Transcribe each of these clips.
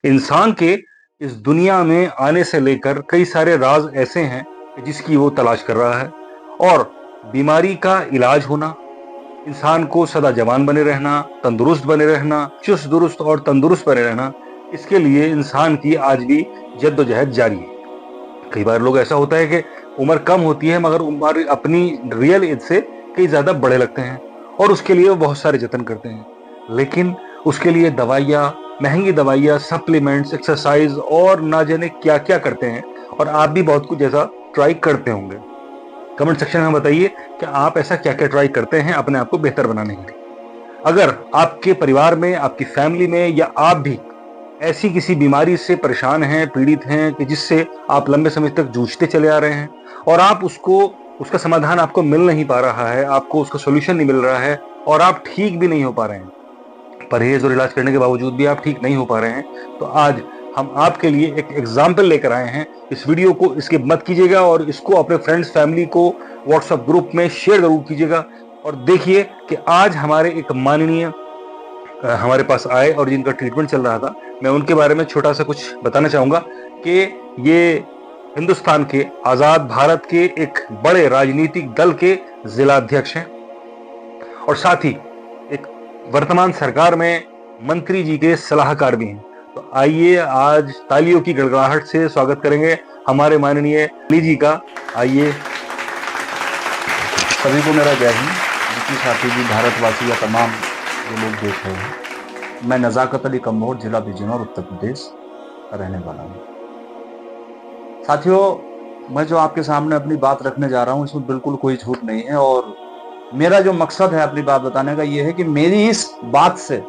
इंसान के इस दुनिया में आने से लेकर कई सारे राज ऐसे हैं जिसकी वो तलाश कर रहा है। और बीमारी का इलाज होना, इंसान को सदा जवान बने रहना, तंदुरुस्त बने रहना, चुस्त दुरुस्त और तंदुरुस्त बने रहना, इसके लिए इंसान की आज भी जद्दोजहद जारी है। कई बार लोग ऐसा होता है कि उम्र कम होती है मगर उम्र अपनी रियल एज से कई ज्यादा बड़े लगते हैं और उसके लिए वो बहुत सारे जतन करते हैं। लेकिन उसके लिए दवाइयाँ, महंगी दवाइयाँ, सप्लीमेंट्स, एक्सरसाइज और ना जाने क्या क्या करते हैं। और आप भी बहुत कुछ ऐसा ट्राई करते होंगे। कमेंट सेक्शन में बताइए कि आप ऐसा क्या क्या ट्राई करते हैं अपने आप को बेहतर बनाने के लिए। अगर आपके परिवार में, आपकी फैमिली में या आप भी ऐसी किसी बीमारी से परेशान हैं, पीड़ित हैं कि जिससे आप लंबे समय तक जूझते चले आ रहे हैं और आप उसका समाधान आपको मिल नहीं पा रहा है, आपको उसका सॉल्यूशन नहीं मिल रहा है और आप ठीक भी नहीं हो पा रहे हैं, परहेज और इलाज करने के बावजूद भी आप ठीक नहीं हो पा रहे हैं, तो आज हम आपके लिए एक एग्जाम्पल लेकर आए हैं। इस वीडियो को स्किप मत कीजिएगा और इसको अपने फ्रेंड्स, फैमिली को व्हाट्सएप ग्रुप में शेयर जरूर कीजिएगा। और देखिए कि आज हमारे एक माननीय हमारे पास आए और जिनका ट्रीटमेंट चल रहा था, मैं उनके बारे में छोटा सा कुछ बताना चाहूंगा कि ये हिंदुस्तान के, आजाद भारत के एक बड़े राजनीतिक दल के जिलाध्यक्ष हैं और साथ ही एक वर्तमान सरकार में मंत्री जी के सलाहकार भी हैं। तो आइए आज तालियों की गड़गड़ाहट से स्वागत करेंगे हमारे माननीय अली जी का। आइए। सभी को मेरा जय हिंद। जितने साथी भी भारतवासी या तमाम जो लोग देख रहे हैं, मैं नज़ाकत अली कम्बोर, जिला बिजनौर, उत्तर प्रदेश का रहने वाला हूँ। साथियों, मैं जो आपके सामने अपनी बात रखने जा रहा हूँ इसमें बिल्कुल कोई झूठ नहीं है और मेरा जो मकसद है अपनी बात बताने का ये है कि मेरी इस बात से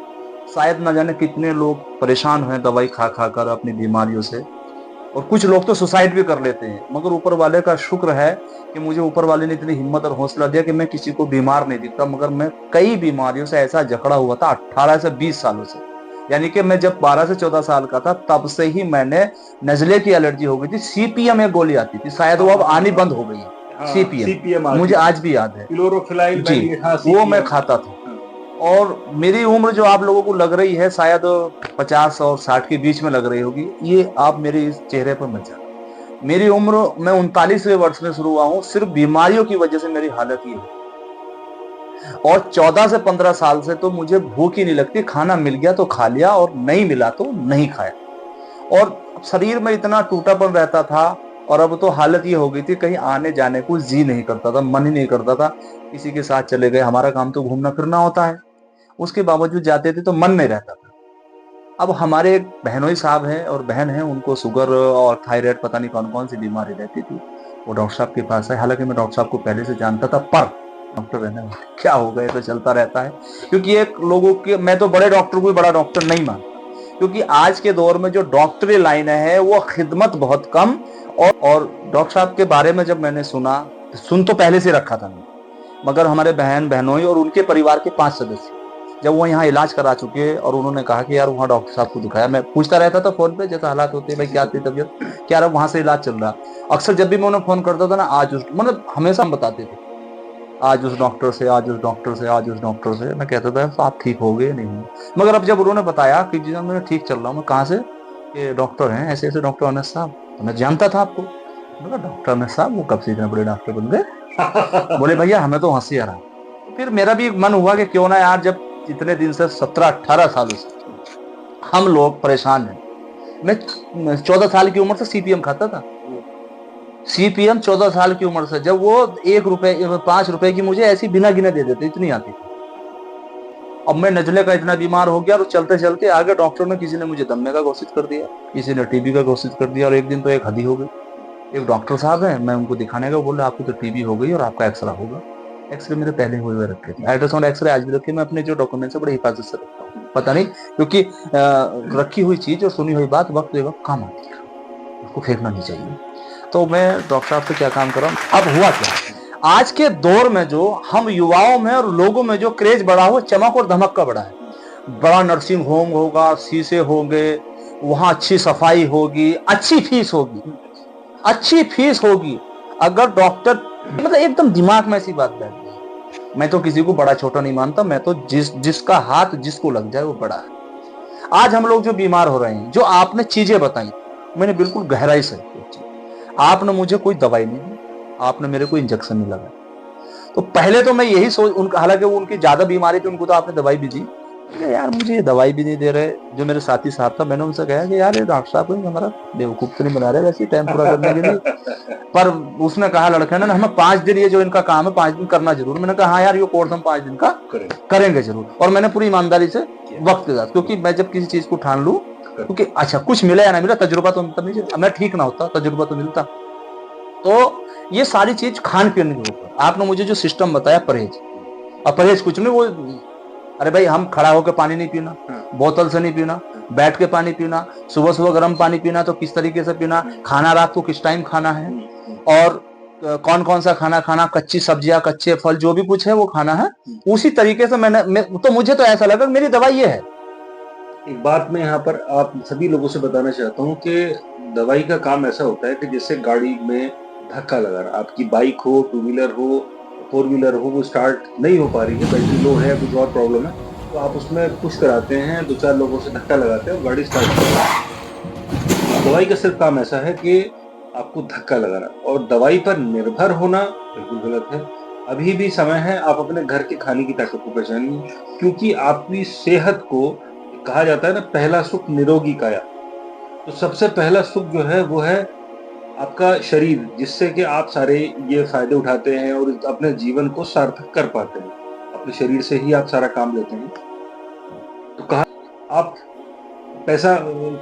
शायद न जाने कितने लोग परेशान हुए दवाई खा खा कर अपनी बीमारियों से, और कुछ लोग तो सुसाइड भी कर लेते हैं। मगर ऊपर वाले का शुक्र है कि मुझे ऊपर वाले ने इतनी हिम्मत और हौसला दिया कि मैं किसी को बीमार नहीं दिखता, मगर मैं कई बीमारियों से ऐसा जकड़ा हुआ था 18 से 20 सालों से। यानी कि मैं जब 12 से 14 साल का था तब से ही मैंने नजले की एलर्जी हो गई थी। सीपीएम एक गोली आती थी, शायद वो अब आनी बंद हो गई है। सीपीएम मुझे आज भी याद है जी, वो मैं खाता था। और मेरी उम्र जो आप लोगों को लग रही है शायद 50 और 60 के बीच में लग रही होगी, ये आप मेरे इस चेहरे पर मत जाना। मेरी उम्र, मैं 39वें वर्ष में शुरू हुआ हूँ। सिर्फ बीमारियों की वजह से मेरी हालत ये है। और 14 से 15 साल से तो मुझे भूख ही नहीं लगती, खाना मिल गया तो खा लिया और नहीं मिला तो नहीं खाया। और शरीर में इतना टूटापन रहता था और अब तो हालत ये हो गई थी, कहीं आने जाने को जी नहीं करता था, मन ही नहीं करता था। किसी के साथ चले गए, हमारा काम तो घूमना फिरना होता है, उसके बावजूद जाते थे तो मन नहीं रहता था। अब हमारे एक बहनोई साहब हैं और बहन है, उनको शुगर और थायराइड पता नहीं कौन कौन सी बीमारी रहती थी। वो डॉक्टर साहब के पास है। हालांकि मैं डॉक्टर साहब को पहले से जानता था, पर डॉक्टर रहने क्या हो गए तो चलता रहता है। क्योंकि एक लोगों के, मैं तो बड़े डॉक्टर को बड़ा डॉक्टर नहीं मानता, क्योंकि आज के दौर में जो डॉक्टरी लाइन है वो खिदमत बहुत कम। और डॉक्टर साहब के बारे में जब मैंने सुन तो पहले से रखा था मैं, मगर हमारे बहन बहनोई और उनके परिवार के 5 सदस्य जब वो यहाँ इलाज करा चुके और उन्होंने कहा कि यार वहाँ डॉक्टर साहब को दिखाया, मैं पूछता रहता था फोन पे जैसे हालात होते हैं, भाई क्या थी तबीयत, क्या रहा, वहां से इलाज चल रहा। अक्सर जब भी मैं उन्हें फोन करता था ना, आज उस, मतलब हमेशा हम बताते थे आज उस डॉक्टर से, आज उस डॉक्टर से, आज उस डॉक्टर से। मैं कहता था तो आप ठीक हो गए नहीं हुए। मगर अब जब उन्होंने बताया कि जी मैं ठीक चल रहा हूँ, मैं कहाँ से, ये डॉक्टर हैं ऐसे ऐसे, डॉक्टर अनस साहब। तो मैं जानता था आपको। डॉक्टर अनस साहब वो कब से इतने बड़े डॉक्टर बन गए? बोले भैया हमें तो हंसी आ रहा। फिर मेरा भी मन हुआ कि क्यों ना यार, जब इतने दिन से 17-18 सालों से हम लोग परेशान हैं। मैं 14 साल की उम्र से सीपीएम खाता था। सीपीएम 14 साल की उम्र से, जब वो 1 रुपए 5 रुपए की मुझे ऐसी बिना गिने दे देते, इतनी आती थी। अब मैं नजले का इतना बीमार हो गया और चलते चलते आगे डॉक्टर ने, किसी ने मुझे दम्मे का घोषित कर दिया, किसी ने टीबी का घोषित कर दिया। और एक दिन तो एक हदी हो गई। एक डॉक्टर साहब है, मैं उनको दिखाने का बोला, आपको तो टीबी हो गई और आपका एक्सरा होगा। एक्सरे मेरे पहले हुए रखे थे, अल्ट्रासाउंड एक्सरे आज भी रखे। मैं अपने जो डॉक्यूमेंट्स है बड़ी हिफाजत से रखता हूँ। पता नहीं क्योंकि रखी हुई चीज और सुनी हुई बात वक्त बे वक्त काम आती है, उसको फेंकना नहीं चाहिए। तो मैं डॉक्टर साहब से क्या काम कर रहा हूँ। अब हुआ क्या, आज के दौर में जो हम युवाओं में और लोगों में जो क्रेज बढ़ा हो, चमक और धमक का बढ़ा है। बड़ा नर्सिंग होम होगा, शीशे होंगे, वहां अच्छी सफाई होगी, अच्छी फीस होगी, अच्छी फीस होगी। अगर डॉक्टर, मतलब एकदम दिमाग में ऐसी बात बैठ गई। मैं तो किसी को बड़ा छोटा नहीं मानता, मैं तो जिसका हाथ जिसको लग जाए वो बड़ा है। आज हम लोग जो बीमार हो रहे हैं, जो आपने चीजें बताई, मैंने बिल्कुल गहराई से आपने मुझे कोई दवाई नहीं दी, आपने मेरे को इंजेक्शन नहीं लगाया। तो पहले तो मैं यही सोच उनका, हालांकि वो उनकी ज्यादा बीमारी थी, उनको तो आपने दवाई भी दी, यार मुझे ये दवाई भी नहीं दे रहे। जो मेरे साथी साहब था, मैंने उनसे कहा कि यार ये डॉक्टर साहब को हमारा बेवकूफ तो नहीं बना रहे वैसे टाइम पूरा करने के लिए। पर उसने कहा लड़के ने, हमें 5 दिन ये जो इनका काम है 5 दिन करना जरूर। मैंने कहा हाँ यार ये कोर्स हम 5 दिन का करेंगे जरूर। और मैंने पूरी ईमानदारी से वक्त के साथ, क्योंकि मैं जब किसी चीज को ठान लूं, क्योंकि अच्छा कुछ मिला या ना मिला, तजुर्बा तो मतलब नहीं, मैं ठीक ना होता तजुर्बा तो मिलता। तो ये सारी चीज खान पीने के ऊपर आपने मुझे जो सिस्टम बताया, परहेज, और परहेज कुछ नहीं, वो अरे भाई हम खड़ा होकर पानी नहीं पीना, बोतल से नहीं पीना, बैठ के पानी पीना, सुबह सुबह गर्म पानी पीना तो किस तरीके से पीना, खाना रात को किस टाइम खाना है, और कौन कौन सा खाना खाना, कच्ची सब्जियां कच्चे फल जो भी कुछ है वो खाना है, उसी तरीके से तो मुझे तो ऐसा लगा मेरी दवाई ये है। एक बात मैं यहाँ पर आप सभी लोगों से बताना चाहता हूँ कि दवाई का काम ऐसा होता है कि जैसे गाड़ी में धक्का लगा रहा, आपकी बाइक हो, 2 व्हीलर हो, 4 व्हीलर हो, वो स्टार्ट नहीं हो पा रही है, बैटरी लो है, कुछ और प्रॉब्लम है, तो आप उसमें पुश कराते हैं, 2-4 लोगों से धक्का लगाते हैं और गाड़ी स्टार्ट करते हैं। दवाई का सिर्फ काम ऐसा है कि आपको धक्का लगाना, और दवाई पर निर्भर होना बिल्कुल गलत है। अभी भी समय है, आप अपने घर के खाने की ताकत को पहचानिए, क्योंकि आपकी सेहत को, कहा जाता है ना, पहला सुख निरोगी काया। तो सबसे पहला सुख जो है वो है आपका शरीर, जिससे कि आप सारे ये फायदे उठाते हैं और अपने जीवन को सार्थक कर पाते हैं। अपने शरीर से ही आप सारा काम लेते हैं। तो कहा, आप पैसा,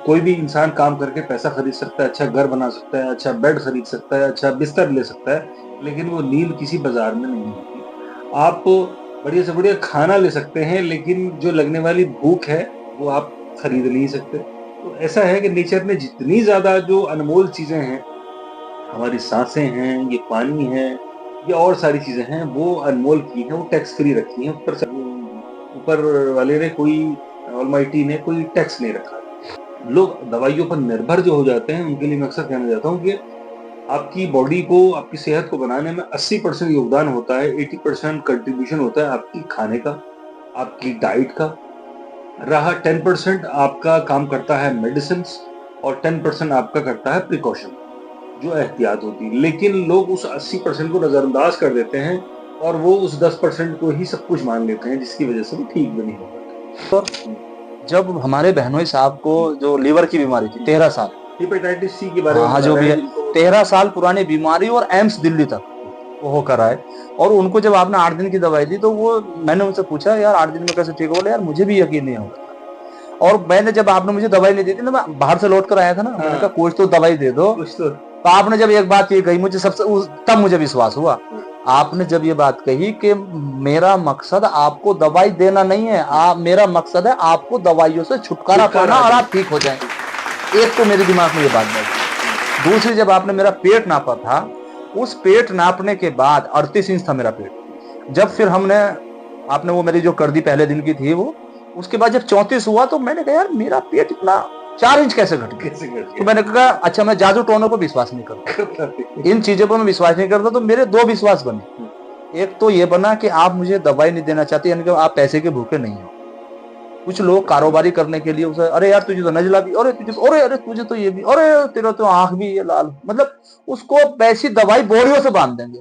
कोई भी इंसान काम करके पैसा खरीद सकता है, अच्छा घर बना सकता है, अच्छा बेड खरीद सकता है, अच्छा बिस्तर ले सकता है, लेकिन वो नींद किसी बाजार में नहीं मिलती। आप बढ़िया से बढ़िया खाना ले सकते हैं, लेकिन जो लगने वाली भूख है वो आप खरीद नहीं सकते। तो ऐसा है कि नेचर ने जितनी ज्यादा जो अनमोल चीजें हैं, हमारी सांसें हैं, ये पानी है, ये और सारी चीजें हैं, वो अनमोल की हैं, वो टैक्स फ्री रखी हैं। ऊपर वाले ने, कोई ऑलमाइटी ने कोई टैक्स नहीं रखा। लोग दवाइयों पर निर्भर जो हो जाते हैं, उनके लिए मैं अक्सर कहना चाहता हूँ कि आपकी बॉडी को, आपकी सेहत को बनाने में 80% योगदान होता है, 80% कंट्रीब्यूशन होता है आपकी खाने का, आपकी डाइट का। रहा 10% आपका काम करता है मेडिसिन, और 10% आपका करता है प्रिकॉशन, जो एहतियात होती है। लेकिन लोग उस 80% को नजरअंदाज कर देते हैं और वो उस 10% को ही सब कुछ मान लेते हैं, जिसकी वजह से वो ठीक भी नहीं हो पाते। जब हमारे बहनोई साहब को जो लीवर की बीमारी थी, 13 साल, हेपेटाइटिस सी के बारे में, हाँ जो भी है, 13 साल पुरानी बीमारी, और एम्स दिल्ली तक वो होकर आए, और उनको जब आपने 8 दिन की दवाई दी, तो वो, मैंने उनसे पूछा यार 8 दिन में कैसे ठीक हो? बोले यार मुझे भी यकीन नहीं होगा। और मैंने, जब आपने मुझे दवाई नहीं दी थी ना, मैं बाहर से लौट कर आया था ना, मैंने कहा कुछ तो दवाई दे दो। तो आपने जब एक बात ये कही, मुझे तब मुझे विश्वास हुआ। आपने जब ये बात कही कि मेरा मकसद आपको दवाई देना नहीं है, मेरा मकसद है आपको दवाइयों से छुटकारा पाना और आप ठीक हो जाएं। एक तो मेरे दिमाग में ये बात बैठी। दूसरी, जब आपने मेरा पेट नापा था, उस पेट नापने के बाद 38 इंच था मेरा पेट। जब फिर आपने वो मेरी जो कर दी पहले दिन की थी वो, उसके बाद जब 34 हुआ, तो मैंने कहा यार मेरा पेट इतना 4 इंच कैसे घट गया? तो मैंने कहा अच्छा, मैं जादू टोनों पर विश्वास नहीं करता, इन चीजों पर मैं विश्वास नहीं करता। तो मेरे 2 विश्वास बने। एक तो ये बना कि आप मुझे दवाई नहीं देना चाहते, यानी कि आप पैसे के भूखे नहीं हो। कुछ लोग कारोबारी करने के लिए उसे, अरे यार तुझे तो नजला भी, अरे तुझे तो ये भी, अरे तेरा तो आंख भी ये लाल, मतलब उसको वैसी दवाई बोरियों से बांध देंगे।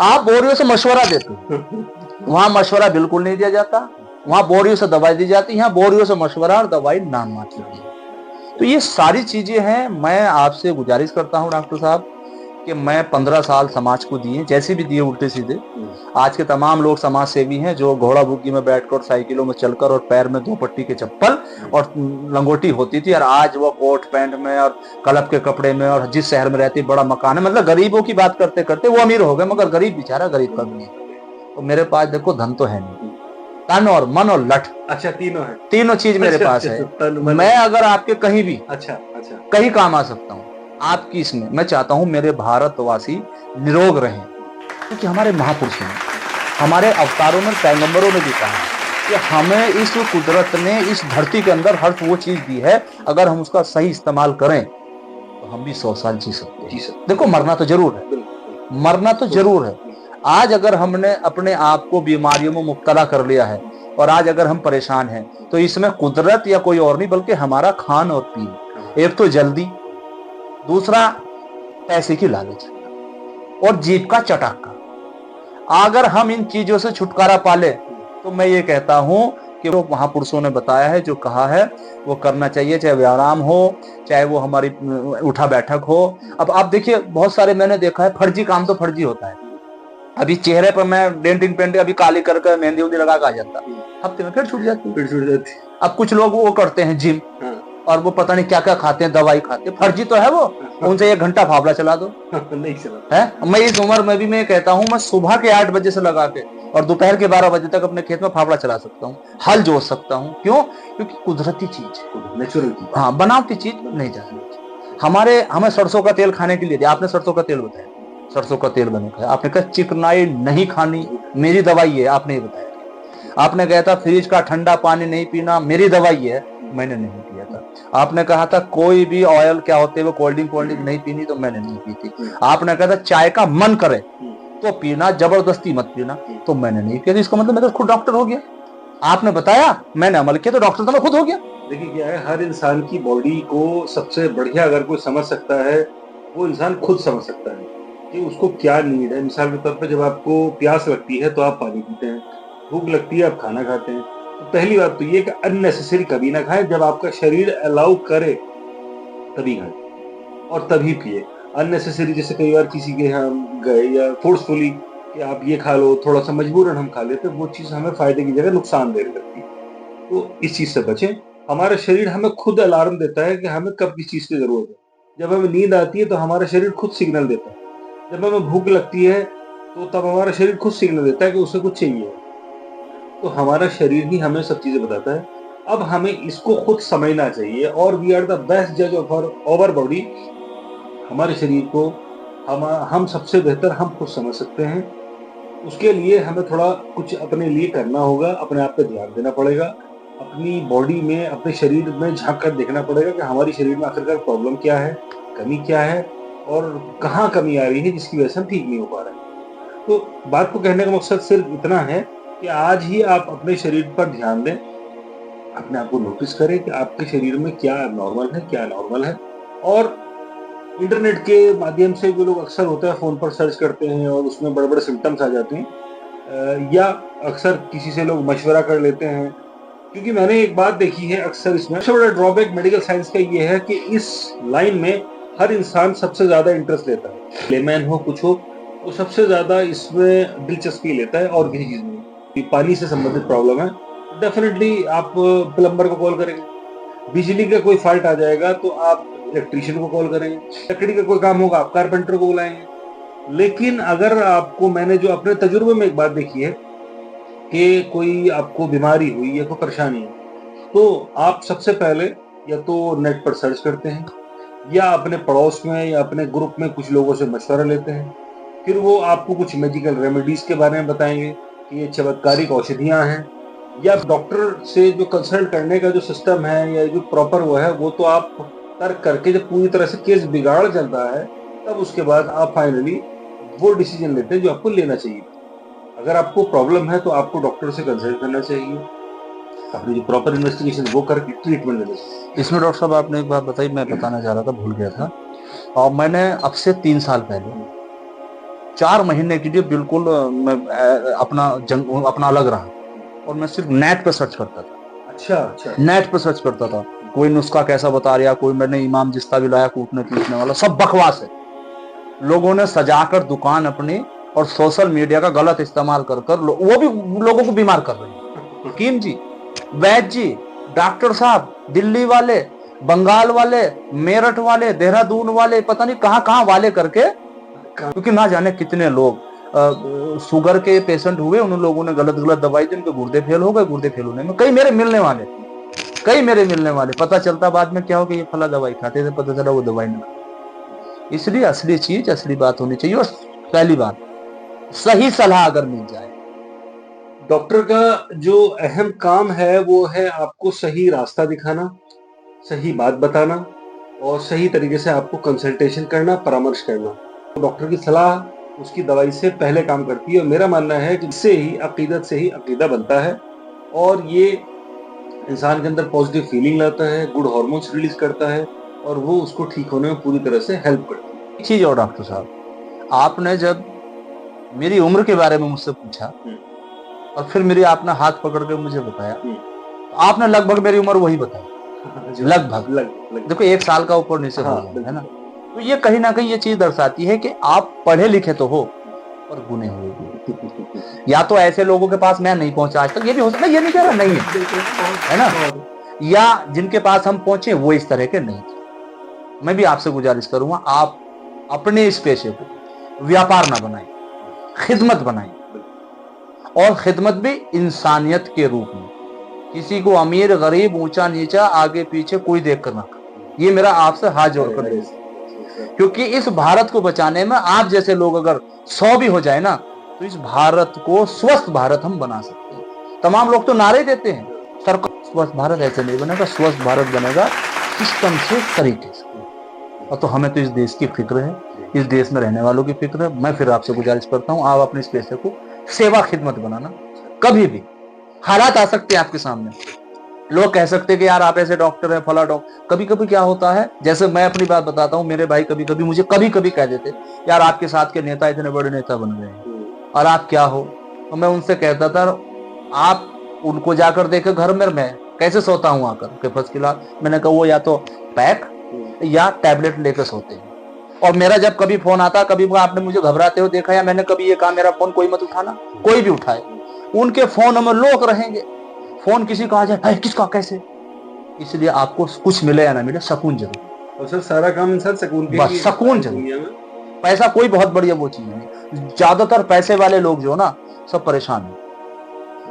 आप बोरियों से मशवरा देते हो, वहां मशवरा बिल्कुल नहीं दिया जाता, वहां बोरियों से दवाई दी जाती है, यहाँ बोरियों से मशवरा और दवाई नाम मात्र की। तो ये सारी चीजें हैं। मैं आपसे गुजारिश करता हूं डॉक्टर साहब कि मैं 15 साल समाज को दिए, जैसे भी दिए उल्टे सीधे। आज के तमाम लोग समाज सेवी हैं, जो घोड़ा बुग्गी में बैठकर, साइकिलों में चलकर, और पैर में 2 पट्टी के चप्पल और लंगोटी होती थी, और आज वो कोट पैंट में और क्लब के कपड़े में, और जिस शहर में रहती बड़ा मकान है। मतलब गरीबों की बात करते करते वो अमीर हो गए, मगर गरीब बेचारा गरीब का भी नहीं। तो मेरे पास देखो धन तो है नहीं, तन और मन और लठ, अच्छा तीनों है, तीनों चीज मेरे पास है। मैं अगर आपके कहीं भी कहीं काम आ सकता हूँ, आपकी इसमें मैं चाहता हूँ मेरे भारतवासी निरोग रहें, क्योंकि हमारे महापुरुषों ने, हमारे अवतारों में, पैगंबरों ने भी कहा कि हमें इस कुदरत ने इस धरती के अंदर हर वो चीज दी है, अगर हम उसका सही इस्तेमाल करें तो हम भी 100 साल जी सकते हैं। देखो मरना तो जरूर है, मरना तो जरूर है। आज अगर हमने अपने आप को बीमारियों में मुब्तला कर लिया है, और आज अगर हम परेशान हैं तो इसमें कुदरत या कोई और नहीं बल्कि हमारा खान और पीन। एक तो जल्दी, दूसरा पैसे की लालच और जीभ का चटाका। अगर हम इन चीजों से छुटकारा पाले तो मैं ये कहता हूं कि वो महापुरुषों ने बताया है, जो कहा है वो करना चाहिए, चाहे व्यायाम हो, चाहे वो हमारी उठा बैठक हो। अब आप देखिए, बहुत सारे मैंने देखा है फर्जी काम तो फर्जी होता है। अभी चेहरे पर मैं डेंटिंग पेंटिंग अभी काली करके मेहंदी उंदी लगा के आ जाता, हफ्ते में फिर छूट जाती। अब कुछ लोग वो करते हैं जिम, और वो पता नहीं क्या क्या खाते हैं, दवाई खाते हैं, फर्जी तो है वो। उनसे 1 घंटा फावड़ा चला दो नहीं चला है। मैं इस उम्र में भी मैं कहता हूँ, मैं सुबह के 8 बजे से लगा के और दोपहर के 12 बजे तक अपने खेत में फावड़ा चला सकता हूँ, हल जोत सकता हूँ। क्यों? क्योंकि कुदरती चीज, नेचुरल की, हाँ, बनावटी चीज नहीं जानी। हमें सरसों का तेल खाने के लिए दिया, आपने सरसों का तेल बताया, सरसों का तेल बने खाया, आपने कहा चिकनाई नहीं खानी, मेरी दवाई है, आपने ये बताया। आपने कहा था फ्रिज का ठंडा पानी नहीं पीना, मेरी दवाई है, मैंने नहीं पिया था। आपने कहा था कोई भी ऑयल क्या होते हैं वो कोल्ड ड्रिंक नहीं पीनी, तो मैंने नहीं पी थी। आपने कहा था चाय का मन करे तो पीना, जबरदस्ती मत पीना, तो मैंने नहीं पिया। तो इसका मतलब मैं तो खुद डॉक्टर हो गया। आपने बताया, मैंने अमल किया, तो डॉक्टर तो मैं खुद हो गया। देखिए क्या है, हर इंसान की बॉडी को सबसे बढ़िया अगर कोई समझ सकता है, वो इंसान खुद समझ सकता है कि उसको क्या नीड है। मिसाल के तौर पे जब आपको प्यास लगती है तो आप पानी पीते हैं, भूख लगती है आप खाना खाते हैं। तो पहली बात तो ये कि अननेसेसरी कभी ना खाएं, जब आपका शरीर अलाउ करे तभी खाएं और तभी पिए। अननेसेसरी जैसे कई बार किसी के यहाँ गए या फोर्सफुली कि आप ये खा लो, थोड़ा सा मजबूरन हम खा लेते, वो चीज़ हमें फायदे की जगह नुकसान दे लगती है। तो इस चीज से बचें। हमारा शरीर हमें खुद अलार्म देता है कि हमें कब किस चीज की जरूरत है। जब हमें नींद आती है तो हमारा शरीर खुद सिग्नल देता है। जब हमें भूख लगती है तो तब हमारा शरीर खुद सिग्नल देता है कि उसे कुछ चाहिए। तो हमारा शरीर ही हमें सब चीजें बताता है। अब हमें इसको खुद समझना चाहिए, और वी आर द बेस्ट जज ऑफ आवर बॉडी। हमारे शरीर को हम सबसे बेहतर हम खुद समझ सकते हैं। उसके लिए हमें थोड़ा कुछ अपने लिए करना होगा, अपने आप पे ध्यान देना पड़ेगा, अपनी बॉडी में, अपने शरीर में झांक कर देखना पड़ेगा कि हमारी शरीर में आखिरकार प्रॉब्लम क्या है, कमी क्या है, और कहाँ कमी आ रही है जिसकी वजह से हम ठीक नहीं हो पा रहे हैं। तो बात को कहने का मकसद सिर्फ इतना है कि आज ही आप अपने शरीर पर ध्यान दें, अपने आप को नोटिस करें कि आपके शरीर में क्या नॉर्मल है, क्या नॉर्मल है। और इंटरनेट के माध्यम से जो लोग अक्सर होता है फ़ोन पर सर्च करते हैं और उसमें बड़े बड़े सिम्टम्स आ जाते हैं, या अक्सर किसी से लोग मशवरा कर लेते हैं। क्योंकि मैंने एक बात देखी है अक्सर, इसमें सबसे बड़ा ड्रॉबैक मेडिकल साइंस का ये है कि इस लाइन में हर इंसान सबसे ज़्यादा इंटरेस्ट लेता है। लेमैन हो कुछ हो, वो सबसे ज़्यादा इसमें दिलचस्पी लेता है और किसी चीज़ में। कि पानी से संबंधित प्रॉब्लम है, डेफिनेटली आप प्लम्बर को कॉल करेंगे। बिजली का कोई फॉल्ट आ जाएगा तो आप इलेक्ट्रिशियन को कॉल करेंगे। लकड़ी का कोई काम होगा आप कारपेंटर को बुलाएंगे। लेकिन अगर आपको, मैंने जो अपने तजुर्बे में एक बात देखी है कि कोई आपको बीमारी हुई या कोई परेशानी है, तो आप सबसे पहले या तो नेट पर सर्च करते हैं, या अपने पड़ोस में या अपने ग्रुप में कुछ लोगों से मशवरा लेते हैं। फिर वो आपको कुछ मेडिकल रेमेडीज के बारे में बताएंगे कि ये चमत्कारिक औषधियाँ हैं, या डॉक्टर से जो कंसल्ट करने का जो सिस्टम है या जो प्रॉपर वो है, वो तो आप तर्क करके जब पूरी तरह से केस बिगाड़ चलता है, तब उसके बाद आप फाइनली वो डिसीजन लेते हैं जो आपको लेना चाहिए। अगर आपको प्रॉब्लम है तो आपको डॉक्टर से कंसल्ट करना चाहिए, अपनी जो प्रॉपर इन्वेस्टिगेशन वो करके ट्रीटमेंट लेना चाहिए। इसमें डॉक्टर साहब आपने एक बात बताई, मैं बताना चाह रहा था, भूल गया था। और मैंने अब से 3 साल पहले 4 महीने के लिए बिल्कुल मैं अपना अलग रहा, और मैं सिर्फ नेट पर सर्च करता था। अच्छा। नेट पर सर्च करता था, कोई नुस्खा कैसा बता रहा, कोई मैंने इमाम जिस्ता भी लाया कूटने पीटने वाला, सब बकवास है। लोगों ने सजाकर दुकान अपनी और सोशल मीडिया का गलत इस्तेमाल कर वो भी लोगों को बीमार कर रहे हैं। हकीम जी, वैद्य जी, डॉक्टर साहब, दिल्ली वाले, बंगाल वाले, मेरठ वाले, देहरादून वाले, पता नहीं कहां कहां वाले करके, क्योंकि ना जाने कितने लोग शुगर के पेशेंट हुए, उन लोगों ने गलत गलत दवाई दी, उनके गुर्दे फेल हो गए। गुर्दे फेल होने में कई मेरे मिलने वाले पता चलता बाद में क्या हो कि ये फला दवाई खाते थे, पता चला वो दवाई नहीं। इसलिए असली चीज, असली बात होनी चाहिए। और पहली बात, सही सलाह अगर मिल जाए। डॉक्टर का जो अहम काम है वो है आपको सही रास्ता दिखाना, सही बात बताना, और सही तरीके से आपको कंसल्टेशन करना, परामर्श करना। डॉक्टर की सलाह उसकी दवाई से पहले काम करती है, और मेरा मानना है कि इससे ही अकीदत से ही अकीदा बनता है। और ये इंसान के अंदर पॉजिटिव फीलिंग लाता है, गुड हार्मोन्स रिलीज करता है और वो उसको ठीक होने में पूरी तरह से हेल्प करता है। एक चीज और डॉक्टर साहब, आपने जब मेरी उम्र के बारे में मुझसे पूछा और फिर मेरी आपने हाथ पकड़ के मुझे बताया, तो आपने लगभग मेरी उम्र वही बताई, लगभग। देखो 1 साल का ऊपर नीचे हो जाए, है ना। तो ये कहीं ना कहीं ये चीज दर्शाती है कि आप पढ़े लिखे तो हो और गुने हुए भी। या तो ऐसे लोगों के पास मैं नहीं पहुंचा आज तक, ये भी हो सकता है, ये नहीं कह रहा नहीं है ना, या जिनके पास हम पहुंचे वो इस तरह के नहीं थे। मैं भी आपसे गुजारिश करूंगा, आप अपने इस पेशे को व्यापार ना बनाएं, खिदमत बनाएं, और खिदमत भी इंसानियत के रूप में। किसी को अमीर गरीब ऊंचा नीचा आगे पीछे कोई देख कर ना करे, ये मेरा आपसे हाथ जोड़कर है। क्योंकि इस भारत को बचाने में आप जैसे लोग अगर 100 भी हो जाए ना, तो इस भारत को स्वस्थ भारत हम बना सकते हैं। तमाम लोग तो नारे देते हैं, सरकार स्वस्थ भारत ऐसे नहीं बनेगा, स्वस्थ भारत बनेगा सिस्टम से, तरीके से। और तो हमें तो इस देश की फिक्र है, इस देश में रहने वालों की फिक्र है। मैं फिर आपसे गुजारिश करता हूं, आप अपने इस पेशे को सेवा खिदमत बनाना। कभी भी हालात आ सकते हैं आपके सामने, लोग कह सकते हैं कि यार आप ऐसे डॉक्टर हैं, फला डॉक्टर। कभी कभी क्या होता है, जैसे मैं अपनी बात बताता हूँ, मेरे भाई कभी कभी मुझे कभी कभी कह देते, यार आपके साथ के नेता इतने बड़े नेता बन गए हैं और आप क्या हो। तो मैं उनसे कहता था, आप उनको जाकर देखे घर में मैं कैसे सोता हूँ आकर के फर्स्ट क्लास। मैंने कहा वो या तो पैक या टैबलेट लेकर सोते हैं। और मेरा जब कभी फोन आता, कभी आपने मुझे घबराते हो देखा, या मैंने कभी ये कहा मेरा फोन कोई मत उठाना, कोई भी उठाए, उनके फोन में लोग रहेंगे। फोन किसी का आ जाए, किसका कैसे, इसलिए आपको कुछ मिले या ना मिले, सकून जरूर। और सर सारा काम इंसान सकून के बस लिए सकून जरूर। पैसा कोई बहुत बढ़िया वो चीज नहीं, ज्यादातर पैसे वाले लोग जो ना सब परेशान है।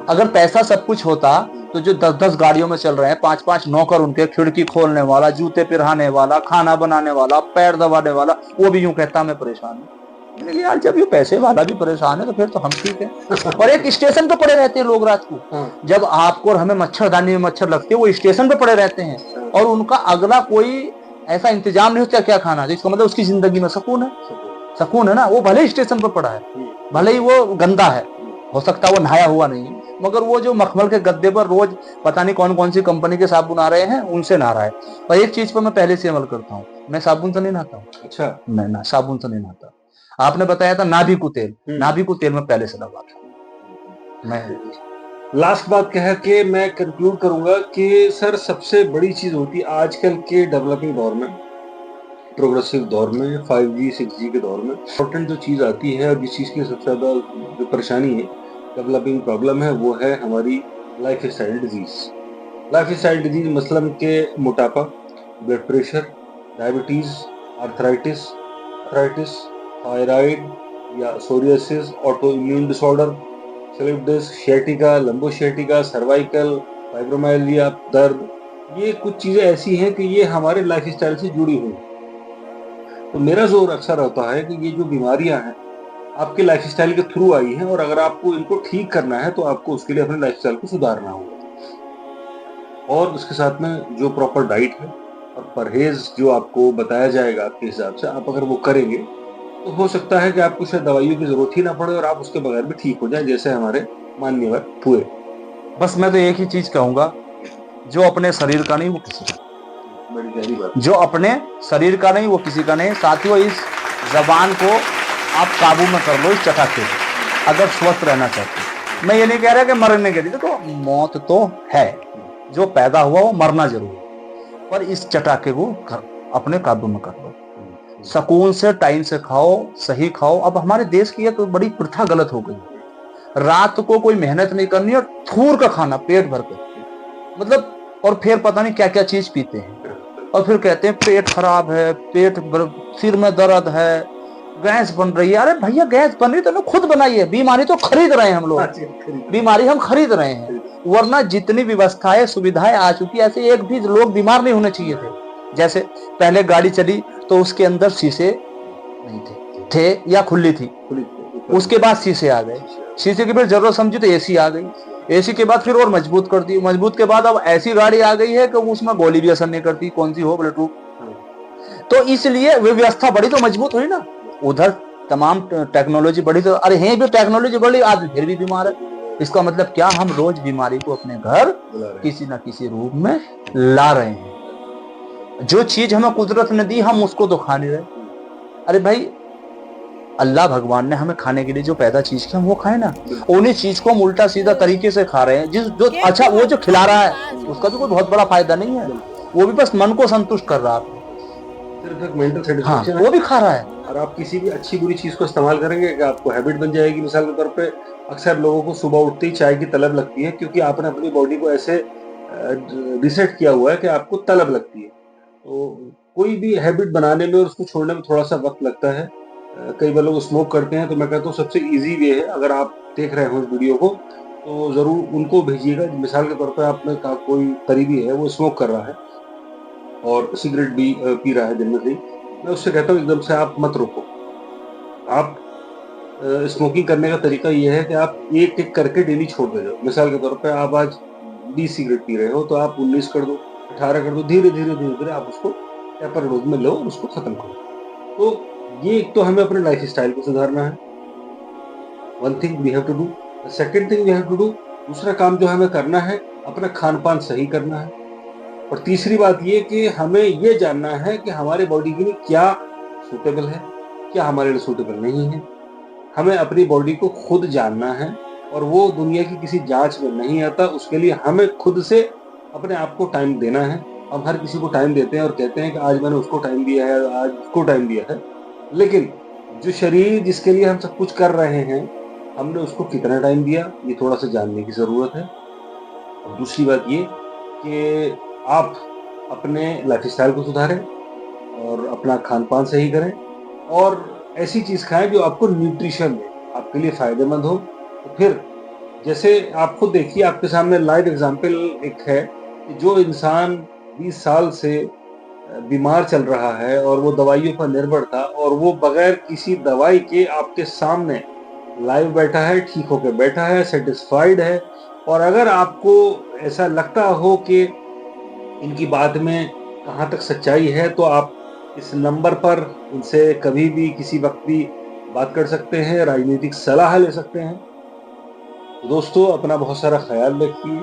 अगर पैसा सब कुछ होता तो जो 10-10 गाड़ियों में चल रहे हैं, 5-5 नौकर उनके, खिड़की खोलने वाला, जूते पिराने वाला, खाना बनाने वाला, पैर दबाने वाला, वो भी यूं कहता मैं परेशान हूँ। मैंने यार जब ये पैसे वाला भी परेशान है तो फिर तो हम ठीक है। और एक स्टेशन पे पड़े रहते हैं लोग रात को, जब आपको और हमें मच्छरदानी में मच्छर लगते हैं, वो स्टेशन पे पड़े रहते हैं और उनका अगला कोई ऐसा इंतजाम नहीं होता क्या खाना, जिसका मतलब उसकी जिंदगी में सकून है। सकून है ना, वो भले ही स्टेशन पे पड़ा है, भले ही वो गंदा है, हो सकता है वो नहाया हुआ नहीं है, मगर वो जो मखमल के गद्दे पर रोज पता नहीं कौन कौन सी कंपनी के साबुन आ रहे हैं उनसे नहा रहा है। और एक चीज पर मैं पहले से अमल करता हूँ, मैं साबुन से नहीं नहाता हूँ। अच्छा, मैं ना साबुन से नहीं नहाता। आपने बताया था नाभिकु तेल, नाभिकु तेल में पहले से लगाता। मैं लास्ट बात कह के मैं कंक्लूड करूंगा कि सर सबसे बड़ी चीज होती है आजकल के डेवलपिंग दौर में, प्रोग्रेसिव दौर में, 5G 6G के दौर में, इम्पोर्टेंट जो चीज आती है और जिस चीज की सबसे ज्यादा जो परेशानी है, डेवलपिंग प्रॉब्लम है, वो है हमारी life style disease. Life style disease मतलब के मोटापा, blood pressure, diabetes, arthritis, thyroid या psoriasis, auto immune disorder, slip disc, sciatica, lumbosciatica, cervical, fibromyalgia, दर्द, ये कुछ चीजें ऐसी हैं कि ये हमारे लाइफ स्टाइल से जुड़ी हुई हैं। तो मेरा जोर अक्सर होता है कि ये जो बीमारियां हैं आपके लाइफ स्टाइल के थ्रू आई हैं, और अगर आपको इनको ठीक करना है तो आपको उसके लिए अपने लाइफ स्टाइल को सुधारना होगा। और उसके साथ में जो प्रॉपर डाइट है और परहेज जो आपको बताया जाएगा आपके हिसाब से, आप अगर वो करेंगे तो हो सकता है कि आपको शायद दवाइयों की जरूरत ही ना पड़े और आप उसके बगैर भी ठीक हो जाए, जैसे हमारे मान्यवर हुए। बस मैं तो एक ही चीज कहूंगा, जो अपने शरीर का नहीं वो किसी का, बड़ी गहरी बात। जो अपने शरीर का नहीं वो किसी का नहीं। साथियों, इस जबान को आप काबू में कर लो, इस चटाके को, अगर स्वस्थ रहना चाहते हो। मैं ये नहीं कह रहा कि मरने के लिए, देखो मौत तो है, जो पैदा हुआ वो मरना जरूर है, पर इस चटाके को अपने काबू में कर लो। सुकून से टाइम से खाओ, सही खाओ। अब हमारे देश की एक बड़ी प्रथा गलत हो गई, रात को कोई मेहनत नहीं करनी और थूर का खाना पेट भर कर, मतलब, और फिर पता नहीं क्या क्या चीज पीते हैं और फिर कहते हैं पेट खराब है, सिर में दर्द है, गैस बन रही है। अरे भैया गैस बन रही तो खुद बनाइए, बीमारी तो खरीद रहे हैं हम लोग, बीमारी हम खरीद रहे हैं। वरना जितनी व्यवस्थाएं सुविधाएं आ चुकी है, ऐसे एक भी लोग बीमार नहीं होने चाहिए थे। जैसे पहले गाड़ी चली तो उसके अंदर शीशे नहीं थे या खुली थी, उसके बाद शीशे आ गए, शीशे की फिर जरूरत समझी तो एसी आ गई, एसी के बाद फिर और मजबूत कर दी, मजबूत के बाद अब ऐसी गाड़ी आ गई है कि उसमें गोली भी असर नहीं करती, कौन सी हो, ब्लूटूथ। तो इसलिए व्यवस्था बड़ी तो मजबूत हुई ना, उधर तमाम टेक्नोलॉजी बढ़ी तो, अरे हैं भी टेक्नोलॉजी बढ़ी, आदमी फिर भी बीमार है। इसका मतलब क्या, हम रोज बीमारी को अपने घर किसी ना किसी रूप में ला रहे हैं। जो चीज हमें कुदरत ने दी हम उसको तो खा नहीं रहे। अरे भाई, अल्लाह भगवान ने हमें खाने के लिए जो पैदा चीज की हम वो खाए ना, उन्हीं चीज को हम उल्टा सीधा तरीके से खा रहे हैं। जिस जो अच्छा वो जो खिला रहा है उसका भी कोई बहुत बड़ा फायदा नहीं है, वो भी बस मन को संतुष्ट कर रहा है, सिर्फ एक मेंटल हाँ, सेटिस्फेक्शन वो भी खा रहा है। और आप किसी भी अच्छी बुरी चीज को इस्तेमाल करेंगे कि आपको हैबिट बन जाएगी। मिसाल के तौर पे अक्सर लोगों को सुबह उठते ही चाय की तलब लगती है, क्योंकि आपने अपनी बॉडी को ऐसे रिसेट किया हुआ है कि आपको तलब लगती है। तो कोई भी हैबिट बनाने में और उसको छोड़ने में थोड़ा सा वक्त लगता है। कई बार लोग स्मोक करते हैं, तो मैं कहता हूँ सबसे इजी वे है, अगर आप देख रहे हो इस वीडियो को तो जरूर उनको भेजिएगा। मिसाल के तौर पर आपने कहा कोई करीबी है वो स्मोक कर रहा है और सिगरेट भी पी रहा है दिन में कहीं, मैं उससे कहता हूँ एकदम से आप मत रोको। आप स्मोकिंग करने का तरीका ये है कि आप एक एक करके डेली छोड़ दे जाओ। मिसाल के तौर पे आप आज 20 सिगरेट पी रहे हो तो आप 19 कर दो, 18 कर दो, धीरे धीरे धीरे धीरे आप उसको टेपर डोज में लो और उसको खत्म करो। तो ये एक तो हमें अपने लाइफ स्टाइल को सुधारना है, one thing we have to do. Second thing we have to do, दूसरा काम जो हमें करना है अपना खान पान सही करना है। और तीसरी बात ये कि हमें ये जानना है कि हमारे बॉडी के लिए क्या सूटेबल है, क्या हमारे लिए सूटेबल नहीं है। हमें अपनी बॉडी को खुद जानना है और वो दुनिया की किसी जांच में नहीं आता। उसके लिए हमें खुद से अपने आप को टाइम देना है। हम हर किसी को टाइम देते हैं और कहते हैं कि आज मैंने उसको टाइम दिया है, आज उसको टाइम दिया है, लेकिन जो शरीर जिसके लिए हम सब कुछ कर रहे हैं हमने उसको कितना टाइम दिया, ये थोड़ा सा जानने की ज़रूरत है। और दूसरी बात ये कि आप अपने लाइफस्टाइल को सुधारें और अपना खान पान सही करें और ऐसी चीज़ खाएं जो आपको न्यूट्रिशन दे, आपके लिए फायदेमंद हो। तो फिर जैसे आप खुद देखिए, आपके सामने लाइव एग्जांपल एक है कि जो इंसान 20 साल से बीमार चल रहा है और वो दवाइयों पर निर्भर था और वो बगैर किसी दवाई के आपके सामने लाइव बैठा है, ठीक होकर बैठा है, सेटिस्फाइड है। और अगर आपको ऐसा लगता हो कि इनकी बात में कहाँ तक सच्चाई है तो आप इस नंबर पर इनसे कभी भी किसी वक्त भी बात कर सकते हैं, राजनीतिक सलाह ले सकते हैं। तो दोस्तों अपना बहुत सारा ख्याल रखिए,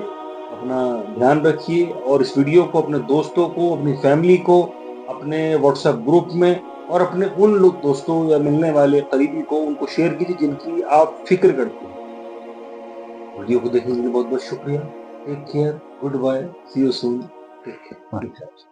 अपना ध्यान रखिए और इस वीडियो को अपने दोस्तों को, अपनी फैमिली को, अपने व्हाट्सएप ग्रुप में और अपने उन लोग दोस्तों या मिलने वाले करीबी को उनको शेयर कीजिए जिनकी आप फिक्र करते हैं। वीडियो को देखने के लिए बहुत बहुत शुक्रिया। Take care, goodbye, see you soon, take care.